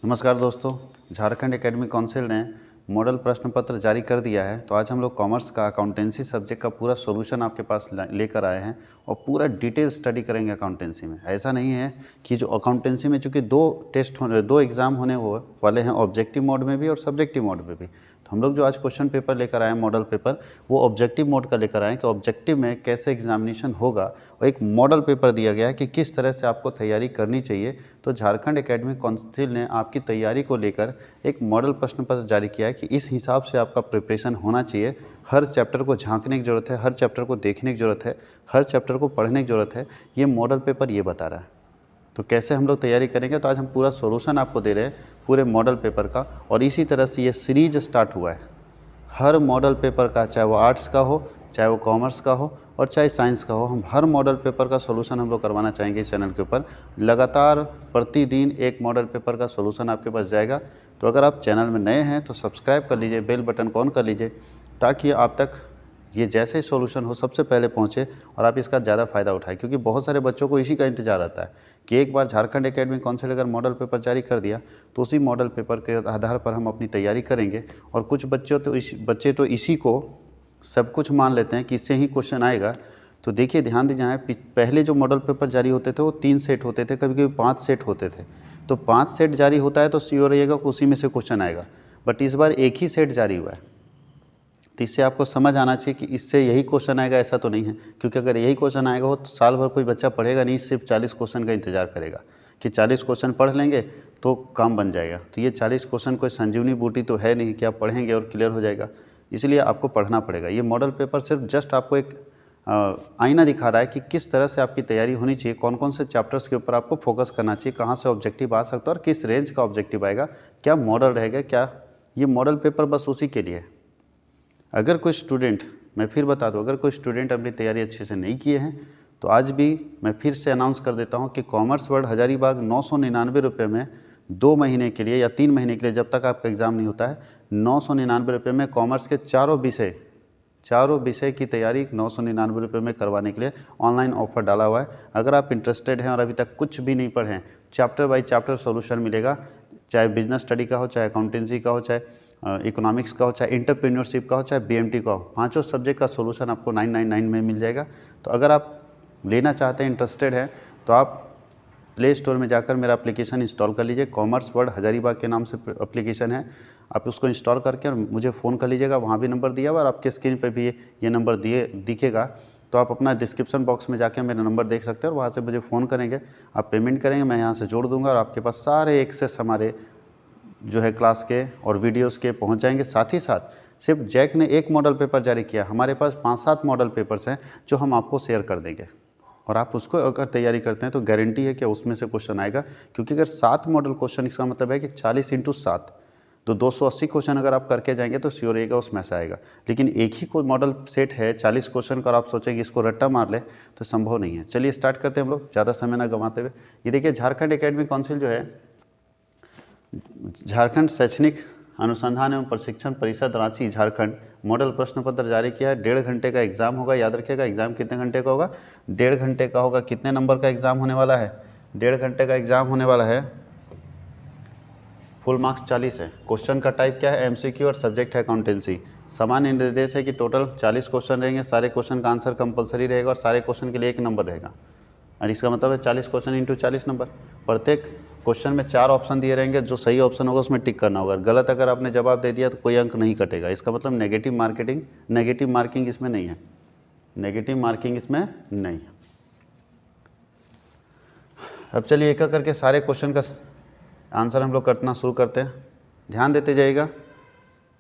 नमस्कार दोस्तों, Jharkhand academic council ने मॉडल प्रश्न पत्र जारी कर दिया है। तो आज हम लोग कॉमर्स का अकाउंटेंसी सब्जेक्ट का पूरा सॉल्यूशन आपके पास लेकर आए हैं और पूरा डिटेल स्टडी करेंगे अकाउंटेंसी में। ऐसा नहीं है कि जो अकाउंटेंसी में चूँकि दो एग्ज़ाम होने वाले हैं, ऑब्जेक्टिव मोड में भी और सब्जेक्टिव मोड में भी। तो हम लोग जो आज क्वेश्चन पेपर लेकर आए हैं, मॉडल पेपर, वो ऑब्जेक्टिव मोड का लेकर आए कि ऑब्जेक्टिव में कैसे एग्जामिनेशन होगा और एक मॉडल पेपर दिया गया है कि किस तरह से आपको तैयारी करनी चाहिए। तो झारखंड एकेडमिक काउंसिल ने आपकी तैयारी को लेकर एक मॉडल प्रश्न पत्र जारी किया है कि इस हिसाब से आपका प्रिपरेशन होना चाहिए। हर चैप्टर को झांकने की ज़रूरत है, हर चैप्टर को देखने की ज़रूरत है, हर चैप्टर को पढ़ने की ज़रूरत है। ये मॉडल पेपर ये बता रहा है। तो कैसे हम लोग तैयारी करेंगे, तो आज हम पूरा सॉल्यूशन आपको दे रहे हैं पूरे मॉडल पेपर का। और इसी तरह से ये सीरीज स्टार्ट हुआ है हर मॉडल पेपर का, चाहे वो आर्ट्स का हो, चाहे वो कॉमर्स का हो और चाहे साइंस का हो। हम हर मॉडल पेपर का सॉल्यूशन हम लोग करवाना चाहेंगे इस चैनल के ऊपर। लगातार प्रतिदिन एक मॉडल पेपर का सॉल्यूशन आपके पास जाएगा। तो अगर आप चैनल में नए हैं तो सब्सक्राइब कर लीजिए, बेल बटन को ऑन कर लीजिए, ताकि आप तक ये जैसे ही सॉल्यूशन हो सबसे पहले पहुंचे और आप इसका ज़्यादा फ़ायदा उठाएं। क्योंकि बहुत सारे बच्चों को इसी का इंतजार रहता है कि एक बार झारखंड एकेडमिक काउंसिल अगर मॉडल पेपर जारी कर दिया तो उसी मॉडल पेपर के आधार पर हम अपनी तैयारी करेंगे। और कुछ बच्चे तो इसी को सब कुछ मान लेते हैं कि इससे ही क्वेश्चन आएगा। तो देखिए, ध्यान दीजिए, पहले जो मॉडल पेपर जारी होते थे वो 3 सेट होते थे, कभी कभी 5 सेट होते थे। तो 5 सेट जारी होता है तो श्योर रहिएगा कि उसी में से क्वेश्चन आएगा। बट इस बार एक ही सेट जारी हुआ है, तो इससे आपको समझ आना चाहिए कि इससे यही क्वेश्चन आएगा, ऐसा तो नहीं है। क्योंकि अगर यही क्वेश्चन आएगा हो तो साल भर कोई बच्चा पढ़ेगा नहीं, सिर्फ 40 क्वेश्चन का इंतजार करेगा कि 40 क्वेश्चन पढ़ लेंगे तो काम बन जाएगा। तो ये 40 क्वेश्चन कोई संजीवनी बूटी तो है नहीं कि आप पढ़ेंगे और क्लियर हो जाएगा। इसलिए आपको पढ़ना पड़ेगा। ये मॉडल पेपर सिर्फ जस्ट आपको एक आईना दिखा रहा है कि किस तरह से आपकी तैयारी होनी चाहिए, कौन कौन से चैप्टर्स के ऊपर आपको फोकस करना चाहिए, कहाँ से ऑब्जेक्टिव आ सकता है और किस रेंज का ऑब्जेक्टिव आएगा, क्या मॉडल रहेगा, क्या। ये मॉडल पेपर बस उसी के लिए है। अगर कोई स्टूडेंट, मैं फिर बता दूं, अगर कोई स्टूडेंट अपनी तैयारी अच्छे से नहीं किए हैं तो आज भी मैं फिर से अनाउंस कर देता हूं कि कॉमर्स वर्ल्ड हजारीबाग 999 रुपये में 2 महीने के लिए या 3 महीने के लिए, जब तक आपका एग्ज़ाम नहीं होता है, 999 रुपये में कॉमर्स के चारों विषय की तैयारी 999 रुपये में करवाने के लिए ऑनलाइन ऑफर डाला हुआ है। अगर आप इंटरेस्टेड हैं और अभी तक कुछ भी नहीं पढ़ें, चैप्टर बाई चैप्टर सोल्यूशन मिलेगा, चाहे बिजनेस स्टडी का हो, चाहे अकाउंटेंसी का हो, चाहे इकोनॉमिक्स का हो, चाहे एंटरप्रेन्योरशिप का हो, चाहे बीएमटी का हो, पांचों सब्जेक्ट का सॉल्यूशन आपको 999 में मिल जाएगा। तो अगर आप लेना चाहते हैं, इंटरेस्टेड हैं, तो आप प्ले स्टोर में जाकर मेरा एप्लीकेशन इंस्टॉल कर लीजिए। कॉमर्स वर्ल्ड हजारीबाग के नाम से एप्लीकेशन है। आप उसको इंस्टॉल करके और मुझे फ़ोन कर लीजिएगा, वहाँ भी नंबर दिया हुआ और आपके स्क्रीन पर भी ये नंबर दिखेगा। तो आप अपना डिस्क्रिप्शन बॉक्स में जाकर मेरा नंबर देख सकते हैं और वहाँ से मुझे फ़ोन करेंगे, आप पेमेंट करेंगे, मैं यहाँ से जोड़ दूँगा और आपके पास सारे एक्सेस हमारे जो है क्लास के और वीडियोस के पहुंच जाएंगे। साथ ही साथ सिर्फ जैक ने एक मॉडल पेपर जारी किया, हमारे पास 5-7 मॉडल पेपर्स हैं जो हम आपको शेयर कर देंगे। और आप उसको अगर तैयारी करते हैं तो गारंटी है कि उसमें से क्वेश्चन आएगा। क्योंकि अगर 7 मॉडल क्वेश्चन, इसका मतलब है कि 40 × 7, तो 280 क्वेश्चन अगर आप करके जाएंगे तो श्योर रहेगा उसमें से आएगा। लेकिन एक ही कोई मॉडल सेट है 40 क्वेश्चन का और आप सोचेंगे इसको रट्टा मार ले, तो संभव नहीं है। चलिए स्टार्ट करते हैं हम लोग, ज़्यादा समय ना गंवाते हुए। ये देखिए, झारखंड एकेडमिक काउंसिल जो है, झारखंड शैक्षणिक अनुसंधान एवं प्रशिक्षण परिषद रांची झारखंड मॉडल प्रश्न पत्र जारी किया है। 1.5 घंटे का एग्जाम होगा। याद रखिएगा, एग्जाम कितने घंटे का होगा? 1.5 घंटे का होगा। कितने नंबर का एग्जाम होने वाला है? 1.5 घंटे का एग्जाम होने वाला है। फुल मार्क्स 40 है। क्वेश्चन का टाइप क्या है? एमसीक्यू और सब्जेक्ट है अकाउंटेंसी। सामान्य निर्देश है कि टोटल 40 क्वेश्चन रहेंगे। सारे क्वेश्चन का आंसर कंपलसरी रहेगा और सारे क्वेश्चन के लिए 1 नंबर रहेगा। और इसका मतलब है 40 क्वेश्चन इंटू 40 नंबर। प्रत्येक क्वेश्चन में 4 ऑप्शन दिए रहेंगे, जो सही ऑप्शन होगा उसमें टिक करना होगा। गलत अगर आपने जवाब दे दिया तो कोई अंक नहीं कटेगा। इसका मतलब नेगेटिव मार्किंग इसमें नहीं है। नेगेटिव मार्किंग इसमें नहीं है। अब चलिए एक एक करके सारे क्वेश्चन का आंसर हम लोग करना शुरू करते हैं। ध्यान देते जाइएगा,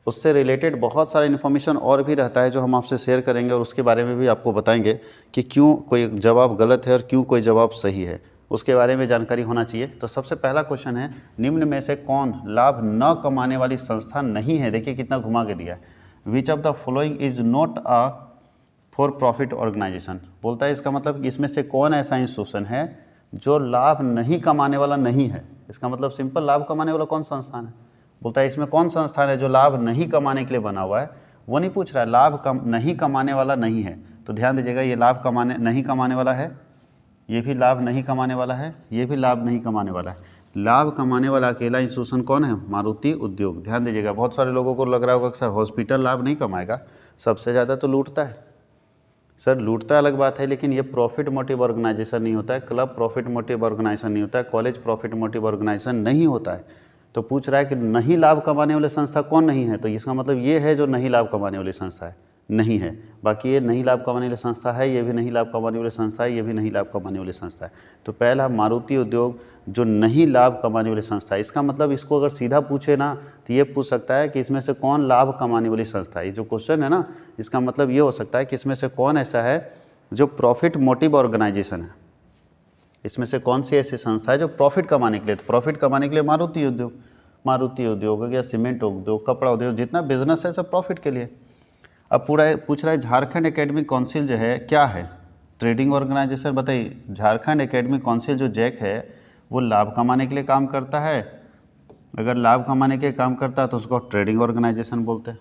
उससे रिलेटेड बहुत सारा इन्फॉर्मेशन और भी रहता है जो हम आपसे शेयर करेंगे और उसके बारे में भी आपको बताएंगे कि क्यों कोई जवाब गलत है और क्यों कोई जवाब सही है, उसके बारे में जानकारी होना चाहिए। तो सबसे पहला क्वेश्चन है, निम्न में से कौन लाभ न कमाने वाली संस्था नहीं है? देखिए कितना घुमा के दिया है। Which of the following is not a for profit organisation. बोलता है इसका मतलब इसमें से कौन ऐसा इंस्टीट्यूशन है जो लाभ नहीं कमाने वाला नहीं है। इसका मतलब सिंपल, लाभ कमाने वाला कौन संस्थान है? बोलता है इसमें कौन संस्थान है जो लाभ नहीं कमाने के लिए बना हुआ है। वो नहीं पूछ रहा है, नहीं कमाने वाला नहीं है। तो ध्यान दीजिएगा, ये नहीं कमाने वाला है, ये भी लाभ नहीं कमाने वाला है, ये भी लाभ नहीं कमाने वाला है। लाभ कमाने वाला अकेला इंस्टीट्यूशन कौन है? मारुति उद्योग। ध्यान दीजिएगा, बहुत सारे लोगों को लग रहा होगा कि सर हॉस्पिटल लाभ नहीं कमाएगा, सबसे ज़्यादा तो लूटता है। सर लूटता अलग बात है, लेकिन ये प्रॉफिट मोटिव ऑर्गेनाइजेशन नहीं होता है, क्लब प्रॉफिट मोटिव ऑर्गेनाइजेशन नहीं होता है, कॉलेज प्रॉफिट मोटिव ऑर्गेनाइजेशन नहीं होता है। तो पूछ रहा है कि नहीं लाभ कमाने वाले संस्था कौन नहीं है, तो इसका मतलब ये है जो नहीं लाभ कमाने वाली संस्था है, नहीं है। बाकी ये नहीं लाभ कमाने वाली संस्था है, ये भी नहीं लाभ कमाने वाली संस्था है, ये भी नहीं लाभ कमाने वाली संस्था है। तो पहला मारुति उद्योग जो नहीं लाभ कमाने वाली संस्था है, इसका मतलब इसको अगर सीधा पूछे ना तो ये पूछ सकता है कि इसमें से कौन लाभ कमाने वाली संस्था है। ये जो क्वेश्चन है ना, इसका मतलब ये हो सकता है कि इसमें से कौन ऐसा है जो प्रॉफिट मोटिव ऑर्गेनाइजेशन है, इसमें से कौन सी ऐसी संस्था है जो प्रॉफिट कमाने के लिए, तो प्रॉफिट कमाने के लिए मारुति उद्योग हो गया, सीमेंट उद्योग, कपड़ा उद्योग, जितना बिजनेस है सब प्रॉफिट के लिए। अब पूरा पूछ रहा है झारखंड एकेडमिक काउंसिल जो है क्या है? Trading organisation. बताइए, झारखंड एकेडमिक काउंसिल जो जैक है वो लाभ कमाने के लिए काम करता है? अगर लाभ कमाने के लिए काम करता है तो उसको ट्रेडिंग ऑर्गेनाइजेशन बोलते हैं।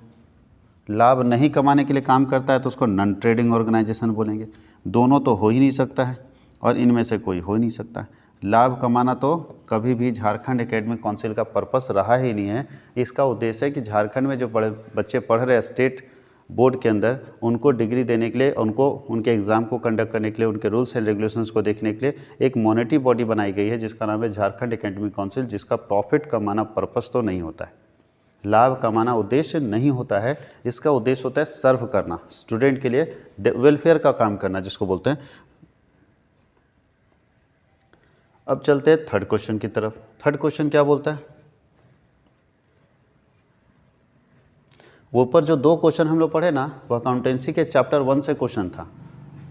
लाभ नहीं कमाने के लिए काम करता है तो उसको नॉन ट्रेडिंग ऑर्गेनाइजेशन बोलेंगे। दोनों तो हो ही नहीं सकता है और इनमें से कोई हो ही नहीं सकता है। लाभ कमाना तो कभी भी झारखंड एकेडमिक काउंसिल का पर्पस रहा ही नहीं है। इसका उद्देश्य है कि झारखंड में जो बच्चे पढ़ रहे हैं स्टेट बोर्ड के अंदर, उनको डिग्री देने के लिए, उनको उनके एग्ज़ाम को कंडक्ट करने के लिए, उनके रूल्स एंड रेगुलेशंस को देखने के लिए एक मॉनिटरी बॉडी बनाई गई है जिसका नाम है झारखंड एकेडमिक काउंसिल, जिसका प्रॉफिट कमाना पर्पस तो नहीं होता है, लाभ कमाना उद्देश्य नहीं होता है। इसका उद्देश्य होता है सर्व करना, स्टूडेंट के लिए वेलफेयर का काम करना, जिसको बोलते हैं। अब चलते हैं थर्ड क्वेश्चन की तरफ। थर्ड क्वेश्चन क्या बोलता है? वो ऊपर जो दो क्वेश्चन हम लोग पढ़े ना, वो अकाउंटेंसी के चैप्टर 1 से क्वेश्चन था,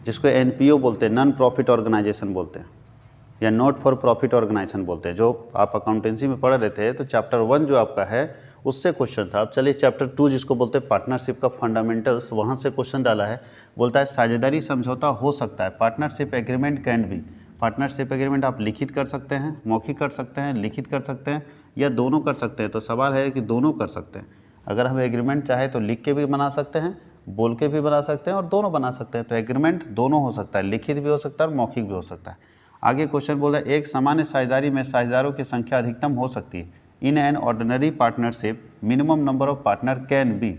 जिसको एनपीओ बोलते हैं, नॉन प्रॉफिट ऑर्गेनाइजेशन बोलते हैं, या नॉट फॉर प्रॉफिट ऑर्गेनाइजेशन बोलते हैं। जो आप अकाउंटेंसी में पढ़ रहे थे तो चैप्टर 1 जो आपका है उससे क्वेश्चन था। अब चलिए चैप्टर 2 जिसको बोलते हैं पार्टनरशिप का फंडामेंटल्स, वहाँ से क्वेश्चन डाला है। बोलता है साझेदारी समझौता हो सकता है, partnership agreement can be. Partnership agreement आप लिखित कर सकते हैं, मौखिक कर सकते हैं, लिखित कर सकते हैं, या दोनों कर सकते हैं। तो सवाल है कि दोनों कर सकते हैं। अगर हम एग्रीमेंट चाहे तो लिख के भी बना सकते हैं, बोल के भी बना सकते हैं, और दोनों बना सकते हैं। तो एग्रीमेंट दोनों हो सकता है, लिखित भी हो सकता है और मौखिक भी हो सकता है। आगे क्वेश्चन बोल रहा है एक सामान्य साझेदारी में साझेदारों की संख्या अधिकतम हो सकती है। In an ordinary partnership minimum number of partner can be.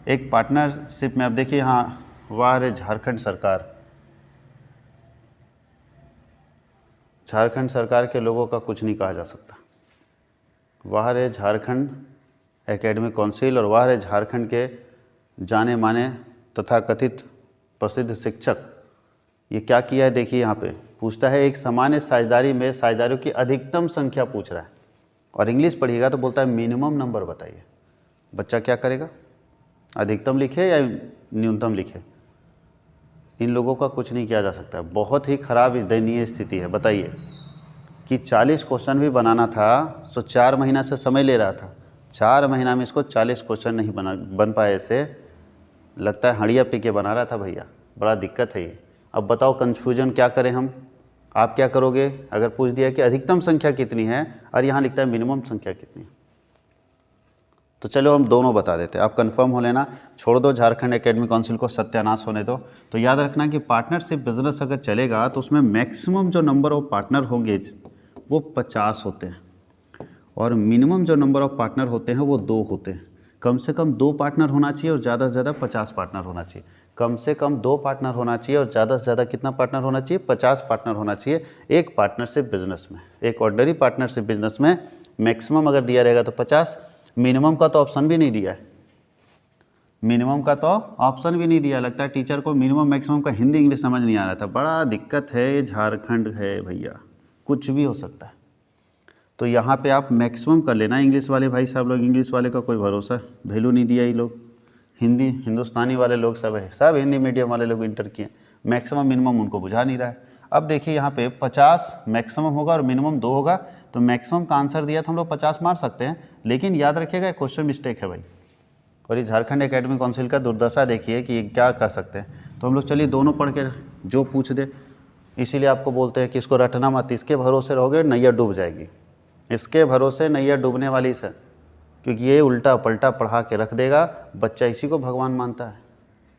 एक पार्टनरशिप में अब देखिए यहाँ वाह रे झारखंड सरकार, झारखंड सरकार के लोगों का कुछ नहीं कहा जा सकता। वाह रे झारखंड एकेडमिक काउंसिल और वाह रे झारखंड के जाने माने तथा कथित प्रसिद्ध शिक्षक। ये क्या किया है देखिए, यहाँ पे पूछता है एक सामान्य साझेदारी में साझेदारों की अधिकतम संख्या पूछ रहा है, और इंग्लिश पढ़िएगा तो बोलता है मिनिमम नंबर बताइए। बच्चा क्या करेगा, अधिकतम लिखे या न्यूनतम लिखे? इन लोगों का कुछ नहीं किया जा सकता। बहुत ही खराब दयनीय स्थिति है। बताइए कि 40 क्वेश्चन भी बनाना था तो 4 महीना से समय ले रहा था, 4 महीना में इसको 40 क्वेश्चन नहीं बन पाए। ऐसे लगता है हड़िया पी के बना रहा था भैया, बड़ा दिक्कत है ये। अब बताओ कन्फ्यूजन क्या करें हम? आप क्या करोगे अगर पूछ दिया कि अधिकतम संख्या कितनी है और यहाँ लिखता है मिनिमम संख्या कितनी है? तो चलो हम दोनों बता देते हैं, आप कंफर्म हो लेना, छोड़ दो झारखंड एकेडमिक काउंसिल को, सत्यानाश होने दो। तो याद रखना कि पार्टनरशिप बिजनेस अगर चलेगा तो उसमें मैक्सिमम जो नंबर ऑफ पार्टनर होंगे वो 50 होते हैं, और मिनिमम जो नंबर ऑफ पार्टनर होते हैं वो 2 होते हैं। कम से कम 2 पार्टनर होना चाहिए और ज़्यादा से ज़्यादा 50 पार्टनर होना चाहिए। कम से कम 2 पार्टनर होना चाहिए और ज़्यादा से ज़्यादा कितना पार्टनर होना चाहिए? 50 पार्टनर होना चाहिए एक पार्टनरशिप बिजनेस में। एक ऑर्डिनरी पार्टनरशिप बिजनेस में मैक्सिमम अगर दिया रहेगा तो 50, मिनिमम का तो ऑप्शन भी नहीं दिया है, मिनिमम का तो ऑप्शन भी नहीं दिया। लगता है टीचर को मिनिमम मैक्सिमम का हिंदी इंग्लिश समझ नहीं आ रहा था। बड़ा दिक्कत है, ये झारखंड है भैया, कुछ भी हो सकता है। तो यहाँ पे आप मैक्सिमम कर लेना। इंग्लिश वाले भाई साहब लोग, इंग्लिश वाले का कोई भरोसा, वैल्यू नहीं दिया ये लोग। हिंदी हिंदुस्तानी वाले लोग सब है, सब हिंदी मीडियम वाले लोग इंटर किए, मैक्सिमम मिनिमम उनको बुझा नहीं रहा है। अब देखिए यहाँ पे 50 मैक्सिमम होगा और मिनिमम 2 होगा, तो मैक्सिमम का आंसर दिया तो हम लोग 50 मार सकते हैं। लेकिन याद रखिएगा क्वेश्चन मिस्टेक है भाई, और ये झारखंड एकेडमिक काउंसिल का दुर्दशा देखिए कि क्या कर सकते हैं। तो हम लोग चलिए दोनों पढ़ के जो पूछ दे, इसीलिए आपको बोलते हैं कि इसको रटना मत, इसके भरोसे रहोगे नैया डूब जाएगी, इसके भरोसे नैया डूबने वाली सर, क्योंकि ये उल्टा पलटा पढ़ा के रख देगा। बच्चा इसी को भगवान मानता है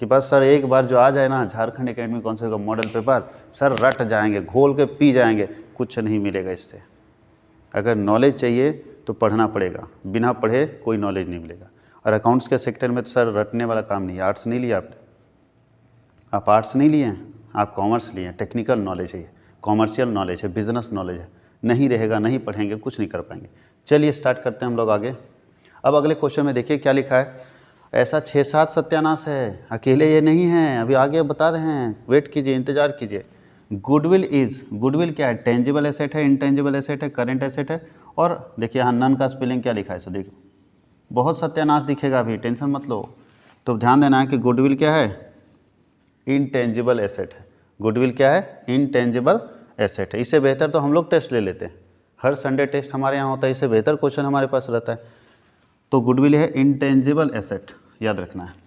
कि बस सर एक बार जो आ जाए ना झारखंड एकेडमिक काउंसिल का मॉडल पेपर, सर रट जाएंगे, घोल के पी जाएंगे, कुछ नहीं मिलेगा इससे। अगर नॉलेज चाहिए तो पढ़ना पड़ेगा, बिना पढ़े कोई नॉलेज नहीं मिलेगा। और अकाउंट्स के सेक्टर में तो सर रटने वाला काम नहीं है। आर्ट्स नहीं लिया आपने, आप आर्ट्स नहीं लिए हैं, आप कॉमर्स लिए हैं। टेक्निकल नॉलेज है, कॉमर्शियल नॉलेज है, बिजनेस नॉलेज है। नहीं रहेगा, नहीं पढ़ेंगे, कुछ नहीं कर पाएंगे। चलिए स्टार्ट करते हैं हम लोग आगे। अब अगले क्वेश्चन में देखिए क्या लिखा है। ऐसा 6-7 सत्यानाश है, अकेले ये नहीं है, अभी आगे बता रहे हैं, वेट कीजिए, इंतजार कीजिए। गुडविल इज, गुडविल क्या है? टेंजिबल एसेट है, इंटेंजिबल एसेट है, करंट एसेट है। और देखिए यहाँ नन का स्पेलिंग क्या लिखा है, सो देखिए बहुत सत्यानाश दिखेगा, अभी टेंशन मत लो। तो ध्यान देना है कि गुडविल क्या है? इंटेंजिबल एसेट है। गुडविल क्या है? इंटेंजिबल एसेट है। इससे बेहतर तो हम लोग टेस्ट ले लेते हैं, हर संडे टेस्ट हमारे यहाँ होता है, इससे बेहतर क्वेश्चन हमारे पास रहता है। तो गुडविल है इंटेंजिबल एसेट, याद रखना है।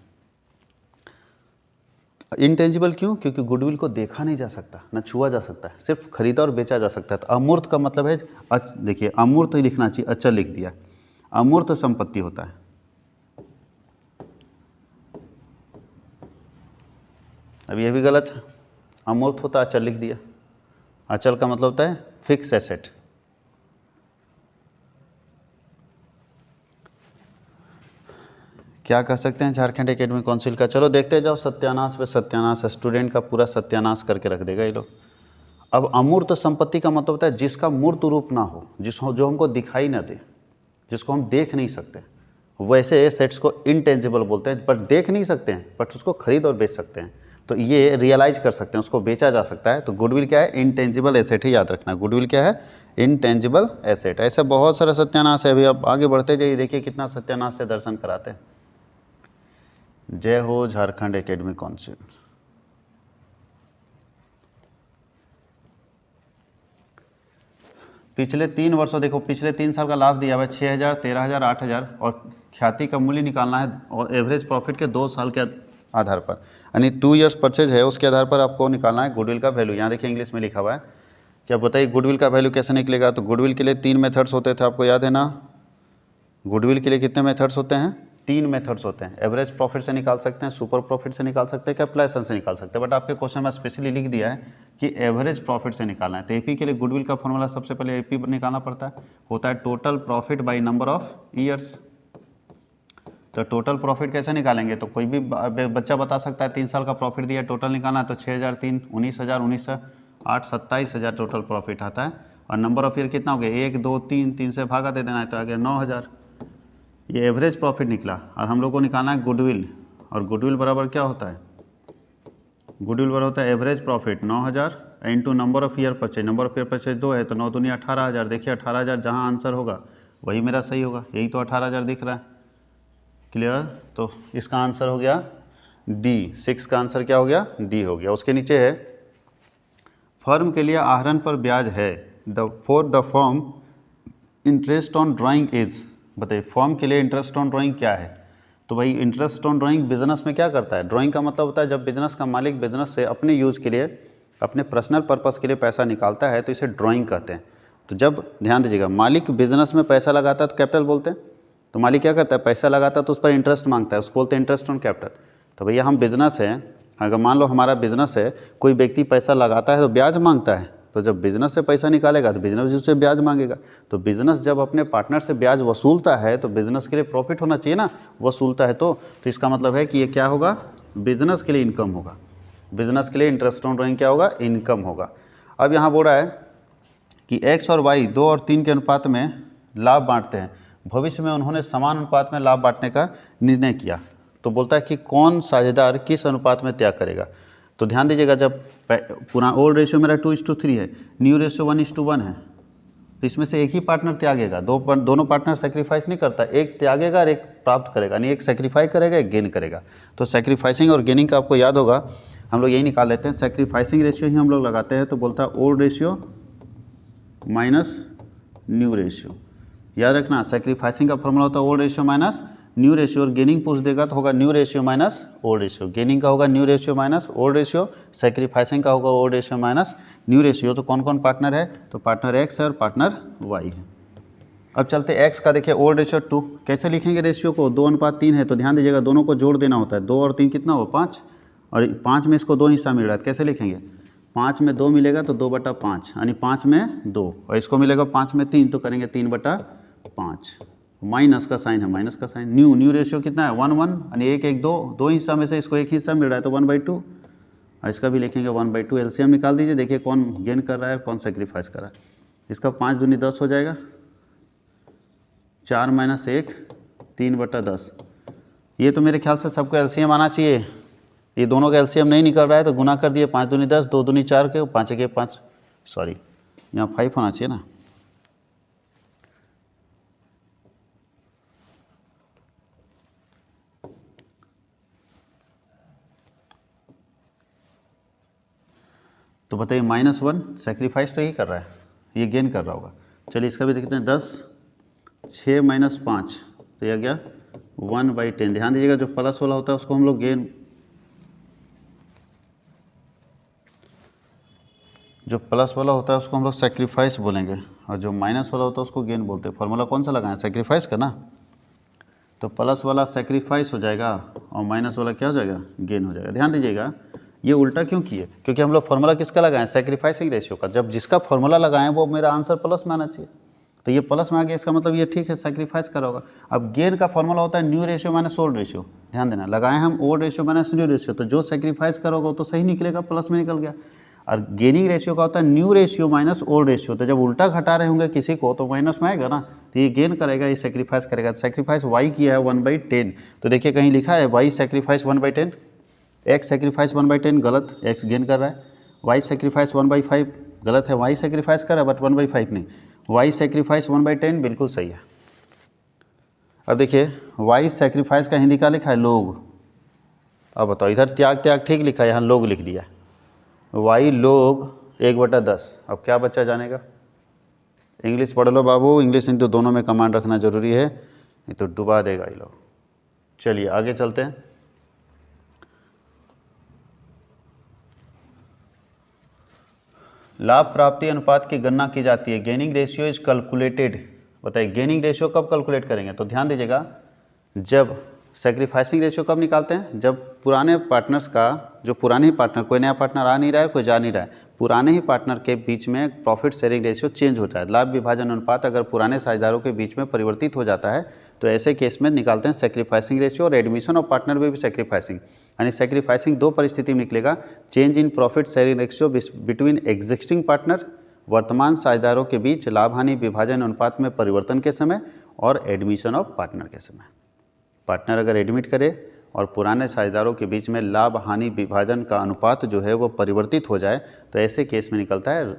इंटेंजिबल क्यों? क्योंकि गुडविल को देखा नहीं जा सकता, ना छुआ जा सकता है, सिर्फ खरीदा और बेचा जा सकता है। तो अमूर्त का मतलब है, देखिए अमूर्त ही लिखना चाहिए, अचल लिख दिया। अमूर्त संपत्ति होता है। अब यह भी गलत है, अमूर्त होता अचल लिख दिया। अचल का मतलब होता है फिक्स एसेट। क्या कह सकते हैं झारखंड एकेडमिक काउंसिल का? चलो देखते जाओ, सत्यानाश पे सत्यानाश, स्टूडेंट का पूरा सत्यानाश करके रख देगा ये लोग। अब अमूर्त संपत्ति का मतलब होता है जिसका मूर्त रूप ना हो, जो हमको दिखाई ना दे, जिसको हम देख नहीं सकते, वैसे एसेट्स को इंटेंजिबल बोलते हैं। बट देख नहीं सकते हैं, बट उसको खरीद और बेच सकते हैं, तो ये रियलाइज कर सकते हैं, उसको बेचा जा सकता है। तो गुडविल क्या है? इंटेंजिबल एसेट ही, याद रखना। गुडविल क्या है? Intangible asset. ऐसे बहुत सारा सत्यानाश है। अभी अब आगे बढ़ते जाइए, देखिए कितना सत्यानाश से दर्शन कराते हैं। जय हो झारखंड एकेडमिक काउंसिल। पिछले 3 वर्षों, देखो पिछले 3 साल का लाभ दिया हुआ है 6,000, 13,000, 8,000, और ख्याति का मूल्य निकालना है और एवरेज प्रॉफिट के 2 साल के आधार पर, यानी 2 ईयर्स परचेज है, उसके आधार पर आपको निकालना है गुडविल का वैल्यू। यहाँ देखिए इंग्लिश में लिखा हुआ है। क्या बताइए गुडविल का वैल्यू कैसे निकलेगा? तो गुडविल के लिए 3 मेथड्स होते थे, आपको याद है ना? गुडविल के लिए कितने मेथड्स होते हैं? 3 मेथड्स होते हैं। एवरेज प्रॉफिट से निकाल सकते हैं, सुपर प्रॉफिट से निकाल सकते हैं, कैपिटलाइजेशन से निकाल सकते हैं। बट आपके क्वेश्चन में स्पेशली लिख दिया है कि एवरेज प्रॉफिट से निकालना है। तो एपी के लिए गुडविल का फॉर्मूला सबसे पहले एपी निकालना पड़ता है, होता है total profit by number of years. तो टोटल प्रॉफिट कैसे निकालेंगे? तो कोई भी बच्चा बता सकता है 3 साल का प्रॉफिट दिया, टोटल निकालना है, तो 6,000, 3, 19,000, 19,8, 27,000 टोटल प्रॉफिट आता है। और नंबर ऑफ ईयर कितना हो गया? 1, 2, 3 से भागा दे देना है, तो आ गया 9,000। ये एवरेज प्रॉफिट निकला। और हम लोग को निकालना है गुडविल, और गुडविल बराबर क्या होता है? गुडविल बराबर होता है average profit 9,000 into number of year purchase. Number of year purchase 2 है, तो 9 दूनी 18,000। देखिए 18,000 जहाँ आंसर होगा वही मेरा सही होगा, यही तो 18,000 दिख रहा है। क्लियर? तो इसका आंसर हो गया डी। 6 का आंसर क्या हो गया? डी हो गया। उसके नीचे है फर्म के लिए आहरण पर ब्याज है, for the firm interest on drawing is. बताइए फर्म के लिए इंटरेस्ट ऑन ड्राइंग क्या है? तो भाई इंटरेस्ट ऑन ड्राइंग बिजनेस में क्या करता है? ड्राइंग का मतलब होता है जब बिजनेस का मालिक बिजनेस से अपने यूज़ के लिए, अपने पर्सनल पर्पस के लिए पैसा निकालता है, तो इसे ड्राइंग कहते हैं। तो जब ध्यान दीजिएगा, मालिक बिजनेस में पैसा लगाता है तो कैपिटल बोलते हैं। तो मालिक क्या करता है? पैसा लगाता है तो उस पर इंटरेस्ट मांगता है, उसको बोलते हैं इंटरेस्ट ऑन कैपिटल। तो भैया हम बिजनेस हैं, अगर मान लो हमारा बिजनेस है, कोई व्यक्ति पैसा लगाता है तो ब्याज मांगता है, तो जब बिजनेस से पैसा निकालेगा तो बिजनेस उससे ब्याज मांगेगा। तो बिजनेस जब अपने पार्टनर से ब्याज वसूलता है तो बिजनेस के लिए प्रॉफिट होना चाहिए ना, वसूलता है तो इसका मतलब है कि ये क्या होगा? बिजनेस के लिए इनकम होगा। बिजनेस के लिए इंटरेस्ट ऑन ड्राइंग क्या होगा? इनकम होगा। अब यहाँ बोल रहा है कि एक्स और वाई 2 और 3 के अनुपात में लाभ बांटते हैं। भविष्य में उन्होंने समान अनुपात में लाभ बांटने का निर्णय किया। तो बोलता है कि कौन साझेदार किस अनुपात में त्याग करेगा? तो ध्यान दीजिएगा, जब पुराना ओल्ड रेशियो मेरा 2:3 है, न्यू रेशियो 1:1 है, तो इसमें से एक ही पार्टनर त्यागेगा। दोनों पार्टनर सेक्रीफाइस नहीं करता, एक त्यागेगा और एक प्राप्त करेगा, यानी एक सेक्रीफाई करेगा, एक गेन करेगा। तो सेक्रीफाइसिंग और गेनिंग का आपको याद होगा, हम लोग यही निकाल लेते हैं। सेक्रीफाइसिंग रेशियो ही हम लोग लगाते हैं, तो बोलता है old ratio minus new ratio. याद रखना, सेक्रीफाइसिंग का फॉर्मूला होता है old ratio minus new ratio, और गेनिंग पूछ देगा तो होगा new ratio minus old ratio. Gaining का होगा new ratio minus old ratio, sacrificing का होगा old ratio minus new ratio. तो कौन कौन पार्टनर है? तो पार्टनर एक्स है और पार्टनर वाई है। अब चलते एक्स का, देखिए ओल्ड रेशियो 2। कैसे लिखेंगे रेशियो को? 2:3 है, तो ध्यान दीजिएगा दोनों को जोड़ देना होता है। 2 और 3 कितना हुआ? 5, और 5 में इसको 2 हिस्सा मिल रहा है, कैसे लिखेंगे? 5 में 2 मिलेगा तो 2/5, यानी 5 में 2, और इसको मिलेगा 5 में 3, तो करेंगे 3/5। माइनस का साइन है, माइनस का साइन। न्यू रेशियो कितना है 1 1, यानी 1 1 2, दो हिस्सा में से इसको एक हिस्सा मिल रहा है तो 1/2, और इसका भी लिखेंगे 1/2। एलसीएम निकाल दीजिए, देखिए कौन गेन कर रहा है कौन सेक्रीफाइस कर रहा है। इसका 5 दूनी 10 हो जाएगा, 4 - 1 3/10। ये तो मेरे ख्याल से सबको एलसीएम आना चाहिए। ये दोनों का एलसीएम नहीं निकल रहा है तो गुना कर दिए, 5 दूनी 10, 2 दूनी 4 के, 5 के 5, सॉरी यहाँ 5 होना चाहिए ना। तो बताइए -1 सेक्रीफाइस तो यही कर रहा है, ये गेन कर रहा होगा। चलिए इसका भी देखते हैं। 10 6 - 5 तो यह गया 1/10। ध्यान दीजिएगा जो प्लस वाला होता है उसको हम लोग गेन, जो प्लस वाला होता है उसको हम लोग सेक्रीफाइस बोलेंगे, और जो माइनस वाला होता है उसको गेन बोलते हैं। फॉर्मूला कौन सा लगाएं, सेक्रीफाइस का ना। तो प्लस वाला सेक्रीफाइस हो जाएगा और माइनस वाला क्या हो जाएगा, गेन हो जाएगा। ध्यान दीजिएगा ये उल्टा क्यों किए, क्योंकि हम लोग फॉर्मूला किसका लगाएं, सेक्रीफाइसिंग रेशियो का। जब जिसका फॉर्मूला लगाएं वो मेरा आंसर प्लस में आना चाहिए, तो ये प्लस में आ गया, इसका मतलब ये ठीक है सेक्रीफाइस करा होगा। अब गेन का फॉर्मूला होता है new ratio minus old ratio. ध्यान देना, लगाए हम old ratio minus new ratio, तो जो सेक्रीफाइस करोगे तो सही निकलेगा, प्लस में निकल गया। और गेनिंग रेशियो का होता है new ratio minus old ratio, तो जब उल्टा घटा रहे होंगे किसी को तो माइनस में आएगा ना, तो ये गेन करेगा, ये सेक्रीफाइस करेगा। सेक्रीफाइस वाई किया है 1/10, तो देखिए कहीं लिखा है वाई सेक्रीफाइस 1/10, एक्स सेक्रीफाइस 1/10 गलत, एक्स गेन कर रहा है। वाई सेक्रीफाइस 1/5 गलत है, वाई सेक्रीफाइस कर रहा है बट 1/5 नहीं, वाई सेक्रीफाइस 1/10 बिल्कुल सही है। अब देखिए वाई सेक्रीफाइस का हिंदी क्या लिखा है, लोग। अब बताओ, इधर त्याग त्याग ठीक लिखा है, यहाँ लोग लिख दिया है। वाई लोग 1/10। अब क्या बच्चा जानेगा, इंग्लिश पढ़ लो बाबू, इंग्लिश हिंदी दोनों में कमांड रखना जरूरी है, नहीं तो डुबा देगा ये लोग। चलिए आगे चलते हैं। लाभ प्राप्ति अनुपात की गणना की जाती है, गेनिंग रेशियो इज कैलकुलेटेड। बताइए गेनिंग रेशियो कब कैलकुलेट करेंगे, तो ध्यान दीजिएगा जब सेक्रीफाइसिंग रेशियो कब निकालते हैं, जब पुराने पार्टनर्स का, जो पुराने ही पार्टनर, कोई नया पार्टनर आ नहीं रहा है कोई जा नहीं रहा है, पुराने ही पार्टनर के बीच में प्रॉफिट शेयरिंग रेशियो चेंज होता है। लाभ विभाजन अनुपात अगर पुराने साझेदारों के बीच में परिवर्तित हो जाता है तो ऐसे केस में निकालते हैं सेक्रीफाइसिंग रेशियो। और एडमिशन ऑफ पार्टनर में भी सेक्रीफाइसिंग, यानी सेक्रीफाइसिंग दो परिस्थिति में निकलेगा, change in profit sharing ratio between existing partner, वर्तमान साझेदारों के बीच लाभ हानि विभाजन अनुपात में परिवर्तन के समय, और एडमिशन ऑफ पार्टनर के समय। पार्टनर अगर एडमिट करे और पुराने साझेदारों के बीच में लाभ हानि विभाजन का अनुपात जो है वो परिवर्तित हो जाए तो ऐसे केस में निकलता है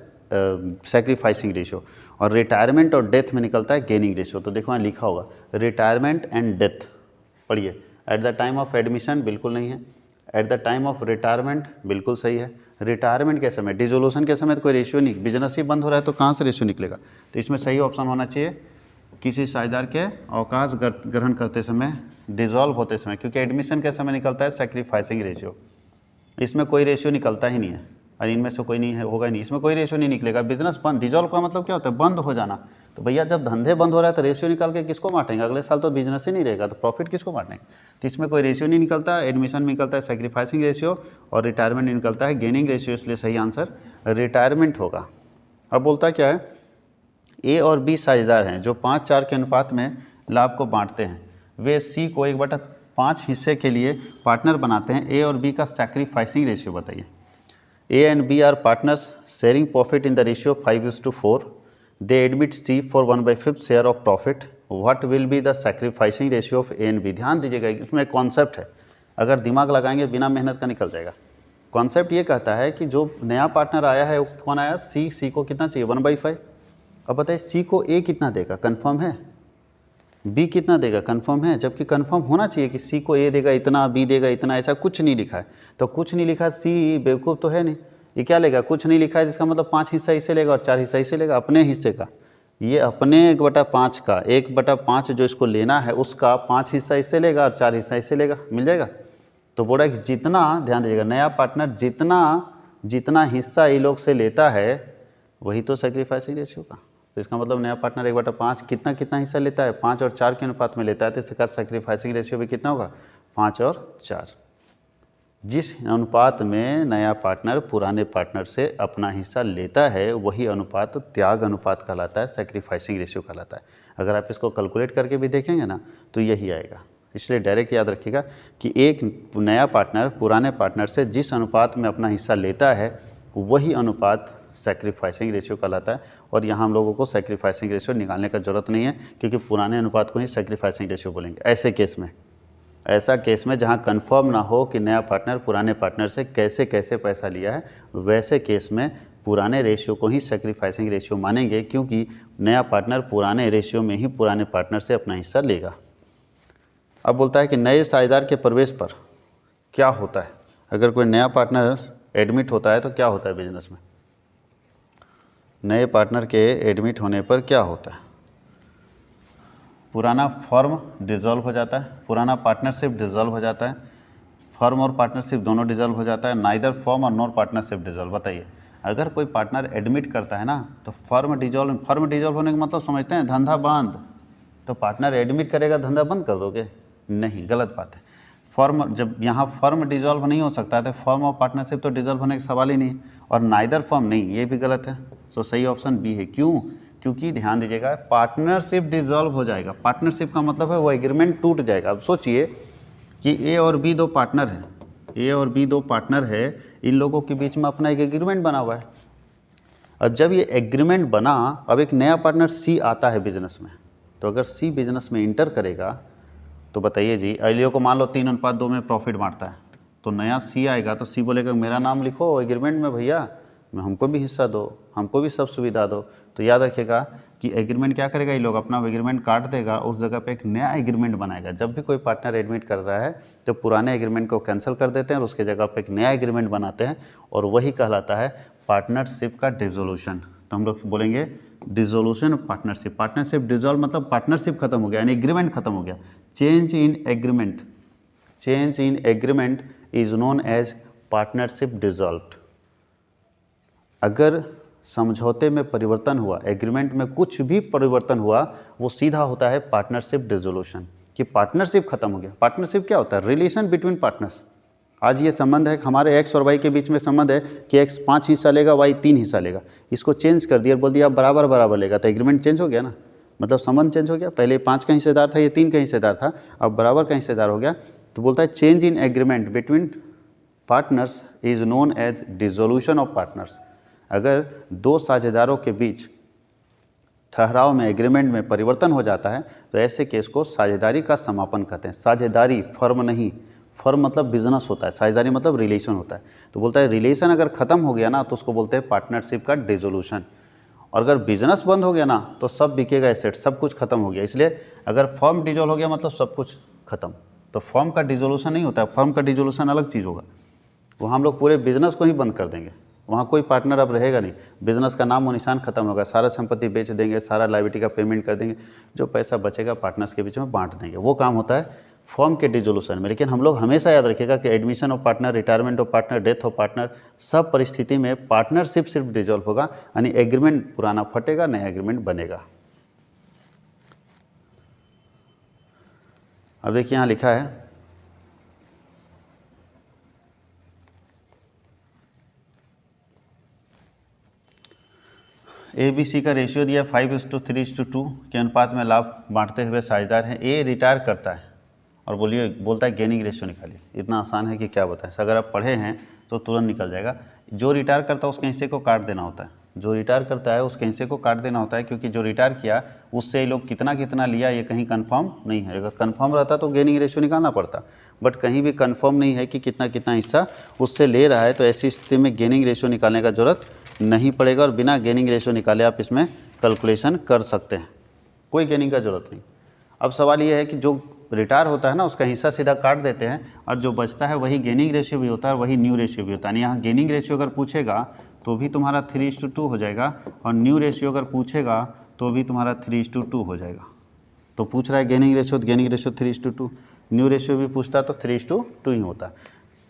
सेक्रीफाइसिंग रेशियो। और रिटायरमेंट और डेथ में निकलता है गेनिंग रेशियो। तो देखो यहाँ लिखा होगा रिटायरमेंट एंड डेथ, पढ़िए। At the time of admission बिल्कुल नहीं है, at the time of retirement बिल्कुल सही है। रिटायरमेंट के समय, डिसोल्यूशन के समय तो कोई रेशियो नहीं, बिजनेस ही बंद हो रहा है तो कहाँ से रेशियो निकलेगा। तो इसमें सही ऑप्शन होना चाहिए किसी साझेदार के अवकाश ग्रहण करते समय, डिसॉल्व होते समय, क्योंकि एडमिशन के समय निकलता है सेक्रीफाइसिंग रेशियो, इसमें कोई रेशियो निकलता ही नहीं है, और इनमें से कोई नहीं है, होगा ही नहीं, इसमें कोई रेशियो नहीं निकलेगा। बिजनेस बंद, डिसॉल्व का मतलब क्या होता है, बंद हो जाना। तो भैया जब धंधे बंद हो रहा है तो रेशियो निकाल के किसको बांटेंगे, अगले साल तो बिजनेस ही नहीं रहेगा, तो प्रॉफिट किसको बांटेंगे। तो इसमें कोई रेशियो नहीं निकलता, एडमिशन में निकलता है सेक्रीफाइसिंग रेशियो, और रिटायरमेंट में निकलता है गेनिंग रेशियो, इसलिए सही आंसर रिटायरमेंट होगा। अब बोलता क्या है, ए और बी साझेदार हैं जो 5-4 के अनुपात में लाभ को बांटते हैं, वे सी को 1/5 हिस्से के लिए पार्टनर बनाते हैं। ए और बी का सैक्रिफाइसिंग रेशियो बताइए। A and B are partners sharing profit in the ratio 5:4। They admit C for 1/5 share of profit. What will be the sacrificing ratio of A and B. ध्यान दीजिएगा, इसमें एक concept है, अगर दिमाग लगाएंगे बिना मेहनत का निकल जाएगा। कॉन्सेप्ट ये कहता है कि जो नया पार्टनर आया है वो कौन आया, सी। सी को कितना चाहिए, 1/5। अब बताइए सी को ए कितना देगा, कंफर्म है, बी कितना देगा, कंफर्म है, जबकि कंफर्म होना चाहिए कि सी को ए देगा इतना, बी देगा इतना, ऐसा कुछ नहीं लिखा है। तो कुछ नहीं लिखा, सी बेवकूफ़ तो है नहीं, ये क्या लेगा, कुछ नहीं लिखा है, जिसका मतलब 5 हिस्सा इसे लेगा और 4 हिस्सा इसे लेगा, अपने हिस्से का। ये अपने 1/5 का 1/5 जो इसको लेना है उसका 5 हिस्सा इससे लेगा और 4 हिस्सा इससे लेगा, मिल जाएगा। तो बोला कि जितना, ध्यान दीजिएगा, नया पार्टनर जितना हिस्सा ये लोग से लेता है वही तो सैक्रिफाइसिंग रेशियो का। तो इसका मतलब नया पार्टनर 1/5 कितना हिस्सा लेता है, 5 और 4 के अनुपात में लेता है, तो इसका सैक्रिफाइसिंग रेशियो भी कितना होगा, 5 और 4। जिस अनुपात में नया पार्टनर पुराने पार्टनर से अपना हिस्सा लेता है वही अनुपात त्याग अनुपात कहलाता है, सैक्रिफाइसिंग रेशियो कहलाता है। अगर आप इसको कैलकुलेट करके भी देखेंगे ना तो यही आएगा। इसलिए डायरेक्ट याद रखिएगा कि एक नया पार्टनर पुराने पार्टनर से जिस अनुपात में अपना हिस्सा लेता है वही अनुपात सैक्रिफाइसिंग रेशियो कहलाता है। और यहाँ हम लोगों को सैक्रिफाइसिंग रेशियो निकालने का ज़रूरत नहीं है, क्योंकि पुराने अनुपात को ही सैक्रिफाइसिंग रेशियो बोलेंगे। ऐसा केस में जहाँ कन्फर्म ना हो कि नया पार्टनर पुराने पार्टनर से कैसे कैसे पैसा लिया है, वैसे केस में पुराने रेशियो को ही सैक्रिफाइसिंग रेशियो मानेंगे, क्योंकि नया पार्टनर पुराने रेशियो में ही पुराने पार्टनर से अपना हिस्सा लेगा। अब बोलता है कि नए साझेदार के प्रवेश पर क्या होता है। अगर कोई नया पार्टनर एडमिट होता है तो क्या होता है बिजनेस में? नए पार्टनर के एडमिट होने पर क्या होता है? पुराना फर्म डिसॉल्व हो जाता है, पुराना पार्टनरशिप डिसॉल्व हो जाता है, फर्म और पार्टनरशिप दोनों डिसॉल्व हो जाता है, नाइदर फर्म और नॉर पार्टनरशिप डिसॉल्व। बताइए, अगर कोई पार्टनर एडमिट करता है ना तो फर्म डिसॉल्व होने का मतलब समझते हैं धंधा बंद। तो पार्टनर एडमिट करेगा, धंधा बंद कर दोगे? नहीं, गलत बात है। फर्म, जब यहाँ फर्म डिसॉल्व नहीं हो सकता है तो फर्म और पार्टनरशिप तो डिसॉल्व होने का सवाल ही नहीं है। और नाइदर फर्म नहीं, ये भी गलत है। सो सही ऑप्शन बी है। क्यों? क्योंकि ध्यान दीजिएगा, पार्टनरशिप डिसॉल्व हो जाएगा। पार्टनरशिप का मतलब है वो एग्रीमेंट टूट जाएगा। अब सोचिए कि ए और बी दो पार्टनर हैं, ए और बी दो पार्टनर है, इन लोगों के बीच में अपना एक एग्रीमेंट बना हुआ है। अब जब ये एग्रीमेंट बना, अब एक नया पार्टनर सी आता है बिजनेस में, तो अगर सी बिजनेस में इंटर करेगा तो बताइए जी, अलियो को मान लो 3:2 में प्रॉफिट बांटता है, तो नया सी आएगा तो सी बोलेगा मेरा नाम लिखो एग्रीमेंट में भैया, हमको भी हिस्सा दो, हमको भी सब सुविधा दो। तो याद रखिएगा कि एग्रीमेंट क्या करेगा, ये लोग अपना एग्रीमेंट काट देगा, उस जगह पे एक नया एग्रीमेंट बनाएगा। जब भी कोई पार्टनर एडमिट करता है तो पुराने एग्रीमेंट को कैंसिल कर देते हैं और उसके जगह पे एक नया एग्रीमेंट बनाते हैं, और वही कहलाता है पार्टनरशिप का डिसोल्यूशन। तो हम लोग बोलेंगे dissolution of partnership. Partnership dissolve मतलब पार्टनरशिप खत्म हो गया, यानी एग्रीमेंट खत्म हो गया। Change in agreement is known as partnership dissolved. अगर समझौते में परिवर्तन हुआ, एग्रीमेंट में कुछ भी परिवर्तन हुआ, वो सीधा होता है पार्टनरशिप डिसोल्यूशन, कि पार्टनरशिप खत्म हो गया। पार्टनरशिप क्या होता है? Relation between partners. आज ये संबंध है, हमारे एक्स और वाई के बीच में संबंध है कि एक्स 5 हिस्सा लेगा, वाई 3 हिस्सा लेगा। इसको चेंज कर दिया और बोल दिया आप बराबर बराबर लेगा, तो एग्रीमेंट चेंज हो गया ना, मतलब संबंध चेंज हो गया। पहले 5 का हिस्सेदार था, ये 3 का हिस्सेदार था, अब बराबर का हिस्सेदार हो गया। तो बोलता है change in agreement between partners is known as dissolution of partners. अगर दो साझेदारों के बीच ठहराव में, एग्रीमेंट में परिवर्तन हो जाता है तो ऐसे केस को साझेदारी का समापन कहते हैं। साझेदारी, फर्म नहीं, फर्म मतलब बिजनेस होता है, साझेदारी मतलब रिलेशन होता है। तो बोलता है रिलेशन अगर खत्म हो गया ना तो उसको बोलते हैं पार्टनरशिप का डिसोल्यूशन। और अगर बिजनेस बंद हो गया ना तो सब बिकेगा, एसेट सब कुछ खत्म हो गया। इसलिए अगर फर्म डिसॉल्व हो गया मतलब सब कुछ खत्म। तो फर्म का डिसोल्यूशन नहीं होता है, फर्म का डिसोल्यूशन अलग चीज़ होगा। वहाँ हम लोग पूरे बिजनेस को ही बंद कर देंगे, वहाँ कोई पार्टनर अब रहेगा नहीं, बिजनेस का नाम और निशान खत्म होगा, सारा संपत्ति बेच देंगे, सारा लायबिलिटी का पेमेंट कर देंगे, जो पैसा बचेगा पार्टनर्स के बीच में बांट देंगे। वो काम होता है फर्म के डिसोल्यूशन में। लेकिन हम लोग हमेशा याद रखिएगा कि admission of partner, retirement of partner, death of partner, सब परिस्थिति में पार्टनरशिप सिर्फ डिसॉल्व होगा, यानी एग्रीमेंट पुराना फटेगा, नया एग्रीमेंट बनेगा। अब देखिए यहाँ लिखा है ABC का रेशियो दिया 5:3:2 के अनुपात में लाभ बांटते हुए साझेदार हैं। ए रिटायर करता है और बोलता है गेनिंग रेशियो निकालिए। इतना आसान है कि क्या बताएं, अगर आप पढ़े हैं तो तुरंत निकल जाएगा। जो रिटायर करता है उसके हिस्से को काट देना होता है, जो रिटायर करता है उसके हिस्से को काट देना होता है, क्योंकि जो रिटायर किया उससे ये लोग कितना कितना लिया ये कहीं कंफर्म नहीं है। अगर कंफर्म रहता तो गेनिंग रेशियो निकालना पड़ता, बट कहीं भी कंफर्म नहीं है कि कितना कितना हिस्सा उससे ले रहा है, तो ऐसी स्थिति में गेनिंग रेशियो निकालने का जरूरत नहीं पड़ेगा और बिना गेनिंग रेशियो निकाले आप इसमें कैलकुलेशन कर सकते हैं, कोई गेनिंग का जरूरत नहीं। अब सवाल ये है कि जो रिटायर होता है ना उसका हिस्सा सीधा काट देते हैं और जो बचता है वही गेनिंग रेशियो भी होता है और वही न्यू रेशियो भी होता है। यहाँ गेनिंग रेशियो अगर पूछेगा तो भी तुम्हारा 3:2 हो जाएगा और न्यू रेशियो अगर पूछेगा तो भी तुम्हारा 3:2 हो जाएगा। तो पूछ रहा है गेनिंग रेशियो, तो गेनिंग रेशियो 3:2, न्यू रेशियो भी पूछता तो 3:2 ही होता।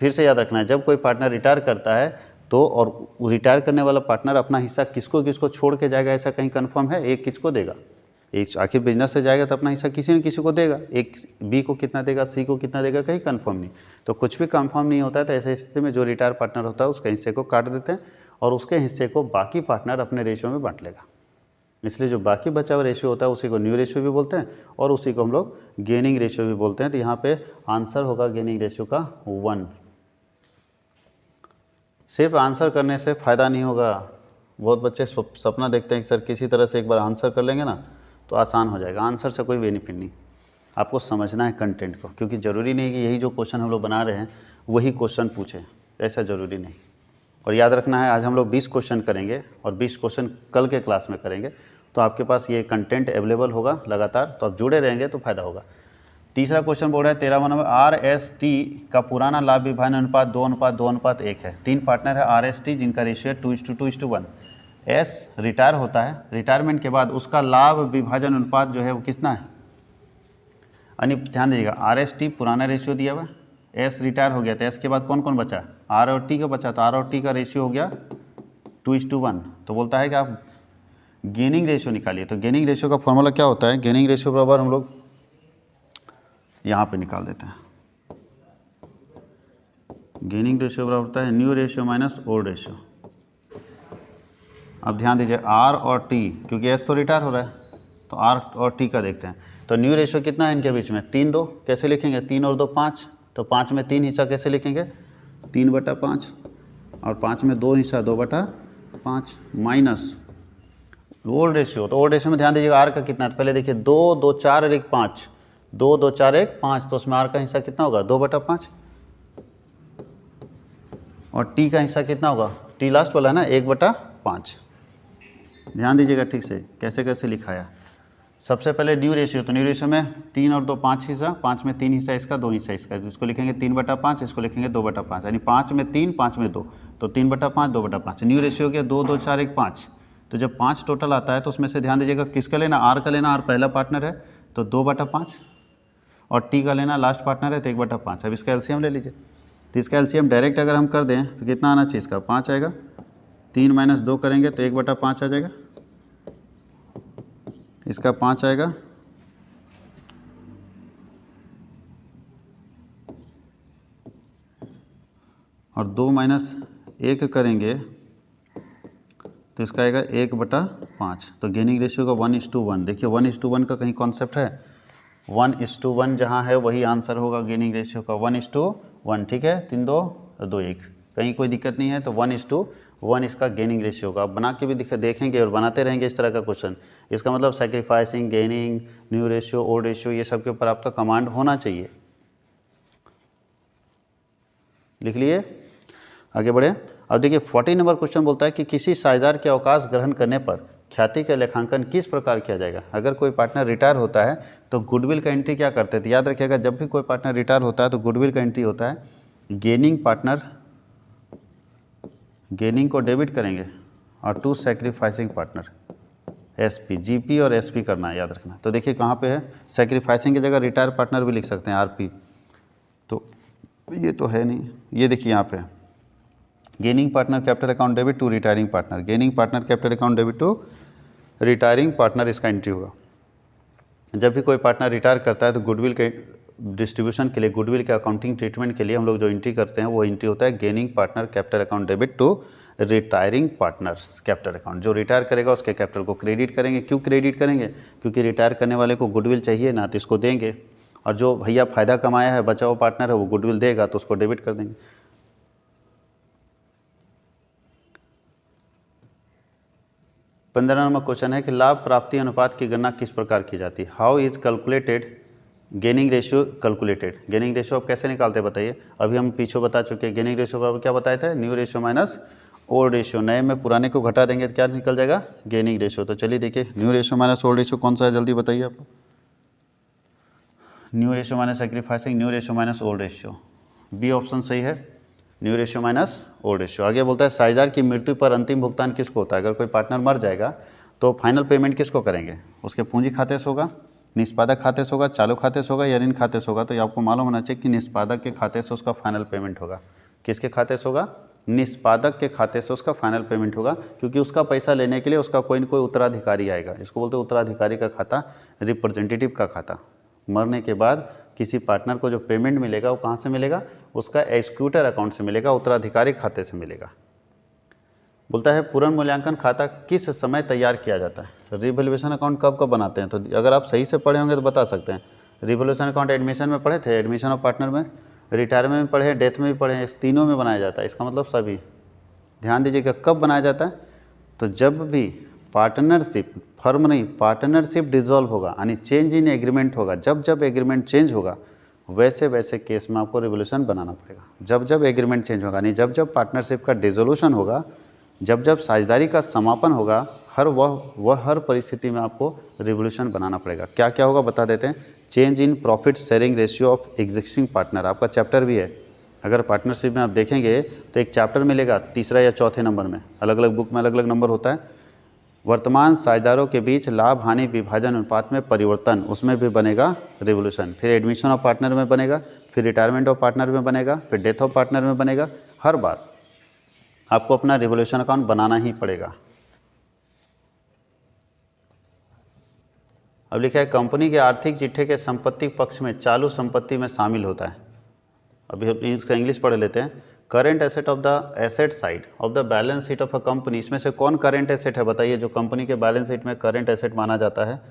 फिर से याद रखना है, जब कोई पार्टनर रिटायर करता है तो और रिटायर करने वाला पार्टनर अपना हिस्सा किसको किसको छोड़ के जाएगा ऐसा कहीं कंफर्म है? एक किसको देगा? एक आखिर बिजनेस से जाएगा तो अपना हिस्सा किसी न किसी को देगा, एक बी को कितना देगा, सी को कितना देगा, कहीं कंफर्म नहीं। तो कुछ भी कंफर्म नहीं होता है तो ऐसे स्थिति में जो रिटायर पार्टनर होता है उसके हिस्से को काट देते हैं और उसके हिस्से को बाकी पार्टनर अपने रेशियो में बांट लेगा। इसलिए जो बाकी बचा हुआ रेशियो होता है उसी को न्यू रेशियो भी बोलते हैं और उसी को हम लोग गेनिंग रेशियो भी बोलते हैं। तो यहाँ पे आंसर होगा गेनिंग रेशियो का 1। सिर्फ आंसर करने से फ़ायदा नहीं होगा। बहुत बच्चे सपना देखते हैं कि सर किसी तरह से एक बार आंसर कर लेंगे ना तो आसान हो जाएगा। आंसर से कोई बेनिफिट नहीं, आपको समझना है कंटेंट को, क्योंकि ज़रूरी नहीं कि यही जो क्वेश्चन हम लोग बना रहे हैं वही क्वेश्चन पूछें, ऐसा ज़रूरी नहीं। और याद रखना है आज हम लोग 20 क्वेश्चन करेंगे और 20 क्वेश्चन कल के क्लास में करेंगे, तो आपके पास ये कंटेंट अवेलेबल होगा लगातार, तो आप जुड़े रहेंगे तो फ़ायदा होगा। तीसरा क्वेश्चन बोल रहा है 13वां नंबर, RST का पुराना लाभ विभाजन अनुपात 2:2:1 है। 3 पार्टनर है RST जिनका रेशियो है 2:2:1। S रिटायर होता है, रिटायरमेंट के बाद उसका लाभ विभाजन अनुपात जो है वो कितना है। यानी ध्यान दीजिएगा, RST पुराना रेशियो दिया हुआ, S रिटायर हो गया तो S के बाद कौन कौन बचा, R और T का बचा, तो R और T का रेशियो हो गया 2:1। तो बोलता है कि आप गेनिंग रेशियो निकालिए। तो गेनिंग रेशियो का फॉर्मूला क्या होता है, गेनिंग रेशियो बराबर हम लोग यहाँ पे निकाल देते हैं। गेनिंग रेशियो बराबर होता है new ratio minus old ratio. अब ध्यान दीजिए R और T, क्योंकि S तो रिटायर हो रहा है तो R और T का देखते हैं। तो न्यू रेशियो कितना है इनके बीच में, 3:2। कैसे लिखेंगे, 3 और 2 5, तो 5 में 3 हिस्सा कैसे लिखेंगे, 3/5, और 5 में 2 हिस्सा 2/5 माइनस ओल्ड रेशियो। तो ओल्ड रेशियो में ध्यान दीजिएगा R का कितना है, पहले देखिए 2 2 4 और 1 5, 2 2 4 1 5, तो उसमें R का हिस्सा कितना होगा 2/5 और T का हिस्सा कितना होगा, T लास्ट वाला है ना 1/5। ध्यान दीजिएगा ठीक से कैसे कैसे लिखाया। सबसे पहले न्यू रेशियो, तो न्यू रेशियो में 3 और 2 5 हिस्सा, 5 में 3 हिस्सा इसका, 2 हिस्सा इसका, तो इसको लिखेंगे 3/5, इसको लिखेंगे 2/5, यानी 5 में 3 5 में 2, तो 3/5 2/5। न्यू रेशियो हो गया 2 2 4 1 5। तो जब 5 टोटल आता है तो उसमें से ध्यान दीजिएगा किसका लेना, R का लेना, R पहला पार्टनर है तो 2/5, और T का लेना लास्ट पार्टनर है तो 1/5। अब इसका एलसीएम ले लीजिए, तो इसका एलसीएम डायरेक्ट अगर हम कर दें तो कितना आना चाहिए, इसका 5 आएगा, 3 - 2 करेंगे तो 1/5 आ जाएगा, इसका 5 आएगा, और 2 - 1 करेंगे तो इसका आएगा 1/5। तो गेनिंग रेशियो का 1:1। देखिए 1:1 का कहीं कॉन्सेप्ट है, 1:1 जहाँ है वही आंसर होगा गेनिंग रेशियो का, 1:1। ठीक है, 3 2 2 1, कहीं कोई दिक्कत नहीं है। तो 1:1 इसका गेनिंग रेशियो का। आप बना के भी देखेंगे और बनाते रहेंगे इस तरह का क्वेश्चन। इसका मतलब sacrificing, gaining, new ratio, old ratio, ये सब के ऊपर आपका कमांड होना चाहिए। लिख लिए, आगे बढ़े। अब देखिए 40 नंबर क्वेश्चन बोलता है कि किसी साझेदार के अवकाश ग्रहण करने पर ख्याति का लेखांकन किस प्रकार किया जाएगा। अगर कोई पार्टनर रिटायर होता है तो गुडविल का एंट्री क्या करते थे, याद रखिएगा जब भी कोई पार्टनर रिटायर होता है तो गुडविल का एंट्री होता है, गेनिंग पार्टनर गेनिंग को डेबिट करेंगे और to sacrificing partner SP, GP और SP करना है, याद रखना। तो देखिए कहाँ पे है, सैक्रिफाइसिंग की जगह रिटायर पार्टनर भी लिख सकते हैं RP, तो ये तो है नहीं। ये देखिए यहाँ पे gaining partner capital account debit to retiring partner, gaining partner capital account debit to retiring partner, इसका एंट्री होगा। जब भी कोई पार्टनर रिटायर करता है तो गुडविल के डिस्ट्रीब्यूशन के लिए, गुडविल के अकाउंटिंग ट्रीटमेंट के लिए हम लोग जो एंट्री करते हैं वो एंट्री होता है gaining partner capital account debit to retiring partners capital account. जो रिटायर करेगा उसके कैपिटल को क्रेडिट करेंगे। क्यों क्रेडिट करेंगे, क्योंकि रिटायर करने वाले को गुडविल चाहिए ना, तो इसको देंगे, और जो भैया फ़ायदा कमाया है बचा हुआ पार्टनर है वो गुडविल देगा तो उसको डेबिट कर देंगे। पंद्रह नंबर क्वेश्चन है कि लाभ प्राप्ति अनुपात की गणना किस प्रकार की जाती है। How is calculated gaining ratio calculated. Gaining ratio आप कैसे निकालते हैं बताइए। अभी हम पीछे बता चुके हैं, गेनिंग रेशियो बराबर क्या बताए थे, new ratio minus old ratio. नए में पुराने को घटा देंगे तो क्या निकल जाएगा, गेनिंग रेशियो। तो चलिए देखिए new ratio minus old ratio कौन सा है, जल्दी बताइए आप। New ratio minus sacrificing, new ratio minus old ratio, B option सही है, new ratio minus old ratio. आगे बोलता है साझेदार की मृत्यु पर अंतिम भुगतान किसको होता है। अगर कोई पार्टनर मर जाएगा तो फाइनल पेमेंट किसको करेंगे, उसके पूंजी खाते से होगा, निष्पादक खाते से होगा, चालू खाते से होगा या ऋण खाते से होगा। तो ये आपको मालूम होना चाहिए कि निष्पादक के खाते से उसका फाइनल पेमेंट होगा। किसके खाते से होगा, निष्पादक के खाते से उसका फाइनल पेमेंट होगा, क्योंकि उसका पैसा लेने के लिए उसका कोई न कोई उत्तराधिकारी आएगा। इसको बोलते हैं उत्तराधिकारी का खाता, रिप्रेजेंटेटिव का खाता। मरने के बाद किसी पार्टनर को जो पेमेंट मिलेगा वो कहाँ से मिलेगा, उसका एग्जीक्यूटर अकाउंट से मिलेगा, उत्तराधिकारी खाते से मिलेगा। बोलता है पुनर्मूल्यांकन खाता किस समय तैयार किया जाता है। रिवैल्यूएशन अकाउंट कब कब बनाते हैं, तो अगर आप सही से पढ़े होंगे तो बता सकते हैं। रिवैल्यूएशन अकाउंट एडमिशन में पढ़े थे, एडमिशन ऑफ पार्टनर में, रिटायरमेंट में पढ़े, डेथ में भी पढ़े हैं, इस तीनों में बनाया जाता है। इसका मतलब सभी। ध्यान दीजिएगा कब बनाया जाता है, तो जब भी पार्टनरशिप, फर्म नहीं, पार्टनरशिप डिसॉल्व होगा यानी चेंज इन एग्रीमेंट होगा, जब जब एग्रीमेंट चेंज होगा वैसे वैसे केस में आपको रिवोल्यूशन बनाना पड़ेगा। जब जब एग्रीमेंट चेंज होगा यानी जब जब पार्टनरशिप का डिसोल्यूशन होगा, जब जब साझेदारी का समापन होगा, हर परिस्थिति में आपको रिवोल्यूशन बनाना पड़ेगा। क्या क्या होगा बता देते हैं। Change in profit sharing ratio of existing partner, आपका चैप्टर भी है। अगर पार्टनरशिप में आप देखेंगे तो एक चैप्टर मिलेगा तीसरा या चौथे नंबर में, अलग अलग बुक में अलग अलग नंबर होता है। वर्तमान साझेदारों के बीच लाभ हानि विभाजन अनुपात में परिवर्तन, उसमें भी बनेगा रिवोल्यूशन। फिर एडमिशन ऑफ पार्टनर में बनेगा, फिर रिटायरमेंट ऑफ पार्टनर में बनेगा, फिर डेथ ऑफ पार्टनर में बनेगा। हर बार आपको अपना रिवोल्यूशन अकाउंट बनाना ही पड़ेगा। अब लिखा है कंपनी के आर्थिक चिट्ठे के संपत्ति पक्ष में चालू संपत्ति में शामिल होता है। अभी इसका इंग्लिश पढ़ लेते हैं। Current asset of the asset side of the balance sheet of a company, इसमें से कौन करेंट एसेट है बताइए, जो कंपनी के बैलेंस शीट में करेंट एसेट माना जाता है।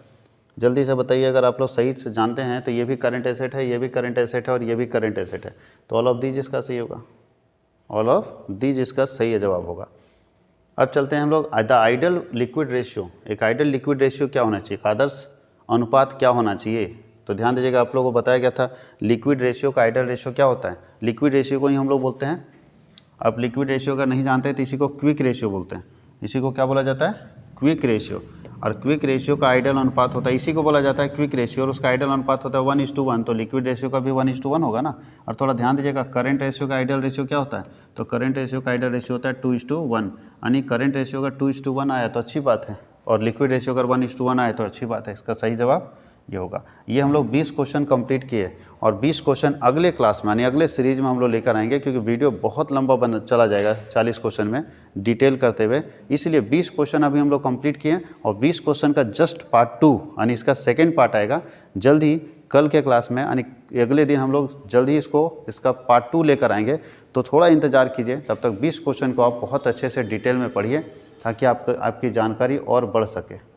जल्दी से बताइए, अगर आप लोग सही से जानते हैं तो ये भी करेंट एसेट है, ये भी करेंट एसेट है और ये भी करेंट एसेट है, तो ऑल ऑफ दीज इसका सही होगा। ऑल ऑफ दीज इसका सही जवाब होगा। अब चलते हैं हम लोग द आइडल लिक्विड रेशियो। एक आइडल लिक्विड रेशियो क्या होना चाहिए, आदर्श अनुपात क्या होना चाहिए, तो ध्यान दीजिएगा। आप लोगों को बताया गया था लिक्विड रेशियो का आइडल रेशियो क्या होता है। लिक्विड रेशियो को ही हम लोग बोलते हैं, आप लिक्विड रेशियो अगर नहीं जानते तो इसी को क्विक रेशियो बोलते हैं। इसी को क्या बोला जाता है, क्विक रेशियो। और क्विक रेशियो का आइडल अनुपात होता है, इसी को बोला जाता है क्विक रेशियो, और उसका आइडल अनुपात होता है 1:1। तो लिक्विड रेशियो का भी 1:1 होगा ना। और थोड़ा ध्यान दीजिएगा करेंट रेशियो का आइडल रेशियो क्या होता है, तो करेंट रेशियो का आइडल रेशियो होता है 2:1। यानी करेंट रेशियो का 2:1 आया तो अच्छी बात है, और लिक्विड रेशियो अगर 1:1 आया तो अच्छी बात है। इसका सही जवाब ये होगा। ये हम लोग 20 क्वेश्चन कंप्लीट किए, और 20 क्वेश्चन अगले क्लास में यानी अगले सीरीज में हम लोग लेकर आएंगे, क्योंकि वीडियो बहुत लंबा चला जाएगा 40 क्वेश्चन में डिटेल करते हुए। इसलिए 20 क्वेश्चन अभी हम लोग कंप्लीट किए, और 20 क्वेश्चन का जस्ट पार्ट 2 यानी इसका सेकेंड पार्ट आएगा जल्द ही कल के क्लास में, यानी अगले दिन हम लोग जल्द ही इसका पार्ट 2 लेकर आएंगे। तो थोड़ा इंतजार कीजिए, तब तक 20 क्वेश्चन को आप बहुत अच्छे से डिटेल में पढ़िए ताकि आपकी जानकारी और बढ़ सके।